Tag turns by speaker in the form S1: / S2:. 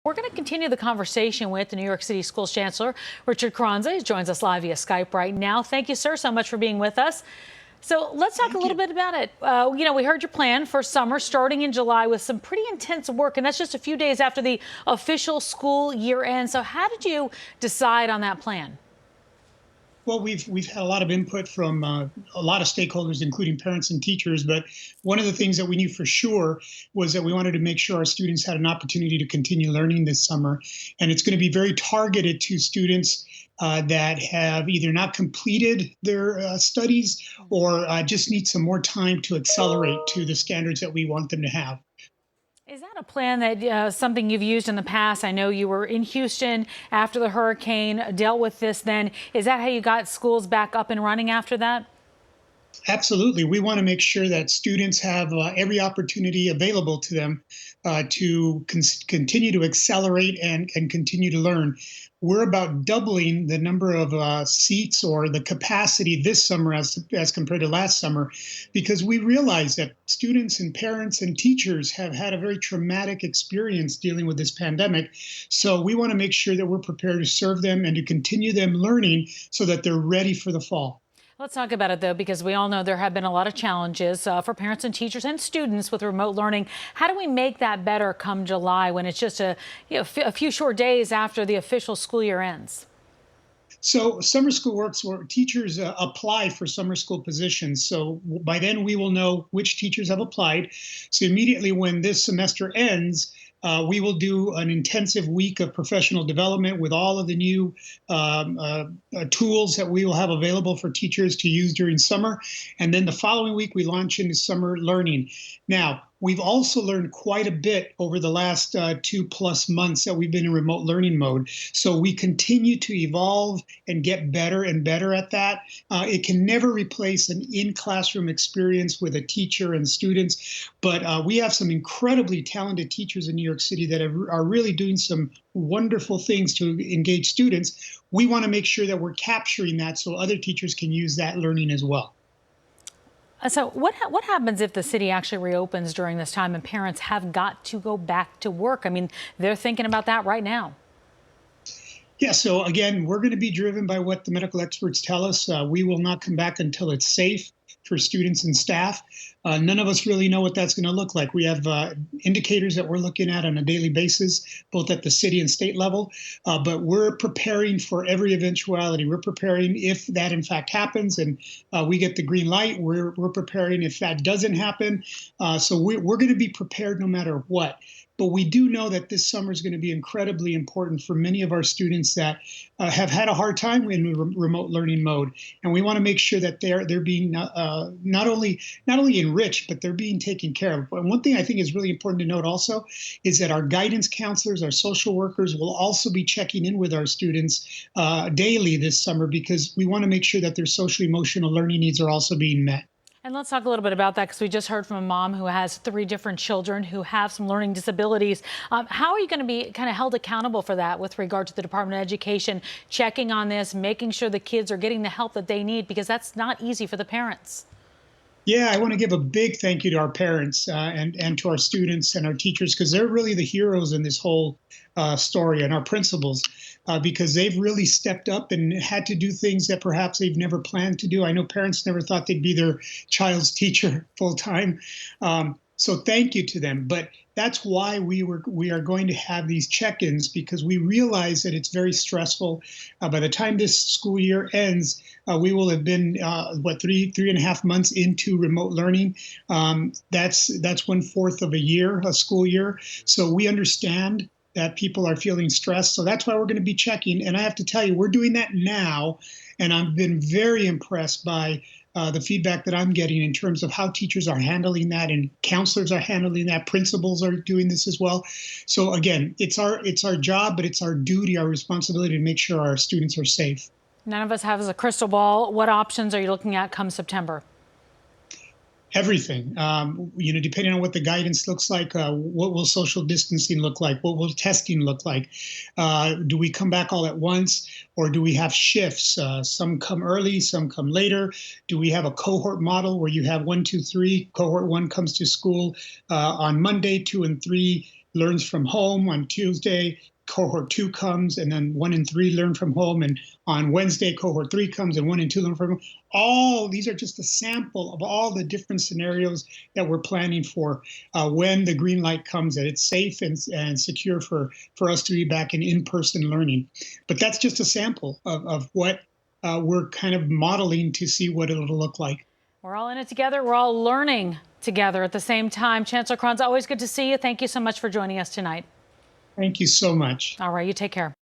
S1: We're going to continue the conversation with the New York City Schools Chancellor, Richard Carranza. He joins us live via Skype right now. Thank you, sir, so much for being with us. So let's talk a little bit about it. We heard your plan for summer starting in July with some pretty intense work, and that's just a few days after the official school year ends. So how did you decide on that plan?
S2: Well, we've had a lot of input from a lot of stakeholders, including parents and teachers. But one of the things that we knew for sure was that we wanted to make sure our students had an opportunity to continue learning this summer. And it's going to be very targeted to students that have either not completed their studies or just need some more time to accelerate to the standards that we want them to have.
S1: Is that a plan that something you've used in the past? I know you were in Houston after the hurricane, dealt with this then. Is that how you got schools back up and running after that?
S2: Absolutely. We want to make sure that students have every opportunity available to them to continue to accelerate and continue to learn. We're about doubling the number of seats or the capacity this summer as compared to last summer, because we realize that students and parents and teachers have had a very traumatic experience dealing with this pandemic. So we want to make sure that we're prepared to serve them and to continue them learning so that they're ready for the fall.
S1: Let's talk about it, though, because we all know there have been a lot of challenges for parents and teachers and students with remote learning. How do we make that better come July when it's just a few short days after the official school year ends?
S2: So summer school works where teachers apply for summer school positions. So by then we will know which teachers have applied. So immediately when this semester ends, we will do an intensive week of professional development with all of the new tools that we will have available for teachers to use during summer. And then the following week, we launch into summer learning. Now, we've also learned quite a bit over the last 2+ months that we've been in remote learning mode. So we continue to evolve and get better and better at that. It can never replace an in-classroom experience with a teacher and students, but we have some incredibly talented teachers in New York City that are really doing some wonderful things to engage students. We want to make sure that we're capturing that so other teachers can use that learning as well.
S1: So what happens if the city actually reopens during this time and parents have got to go back to work? I mean, they're thinking about that right now.
S2: Yeah, so again, we're going to be driven by what the medical experts tell us. We will not come back until it's safe for students and staff. None of us really know what that's going to look like. We have indicators that we're looking at on a daily basis, both at the city and state level, but we're preparing for every eventuality. We're preparing if that in fact happens and we get the green light. We're preparing if that doesn't happen. So we're going to be prepared no matter what. But we do know that this summer is going to be incredibly important for many of our students that have had a hard time in remote learning mode, and we want to make sure that they're being not only enriched, but they're being taken care of. And one thing I think is really important to note also is that our guidance counselors, our social workers, will also be checking in with our students daily this summer because we want to make sure that their social emotional learning needs are also being met.
S1: And let's talk a little bit about that because we just heard from a mom who has 3 different children who have some learning disabilities. How are you going to be kind of held accountable for that with regard to the Department of Education, checking on this, making sure the kids are getting the help that they need, because that's not easy for the parents?
S2: Yeah, I want to give a big thank you to our parents and to our students and our teachers, because they're really the heroes in this whole story, and our principals, because they've really stepped up and had to do things that perhaps they've never planned to do. I know parents never thought they'd be their child's teacher full time. So thank you to them. But that's why we are going to have these check-ins, because we realize that it's very stressful. By the time this school year ends, we will have been 3.5 months into remote learning. That's 1/4 of a school year. So we understand that people are feeling stressed. So that's why we're going to be checking. And I have to tell you, we're doing that now. And I've been very impressed by the feedback that I'm getting in terms of how teachers are handling that and counselors are handling that. Principals are doing this as well. So again, it's our job, but it's our duty, our responsibility to make sure our students are safe.
S1: None of us has a crystal ball. What options are you looking at come September?
S2: Everything, depending on what the guidance looks like, what will social distancing look like? What will testing look like? Do we come back all at once, or do we have shifts? Some come early, some come later. Do we have a cohort model where you have 1, 2, 3? Cohort 1 comes to school on Monday, 2 and 3 learns from home. On Tuesday, cohort 2 comes, and then 1 and 3 learn from home. And on Wednesday, cohort 3 comes, and 1 and 2 learn from home. All these are just a sample of all the different scenarios that we're planning for when the green light comes, that it's safe and secure for us to be back in in-person learning. But that's just a sample of what we're kind of modeling to see what it'll look like.
S1: We're all in it together. We're all learning together at the same time. Chancellor Carranza, always good to see you. Thank you so much for joining us tonight.
S2: Thank you so much.
S1: All right, you take care.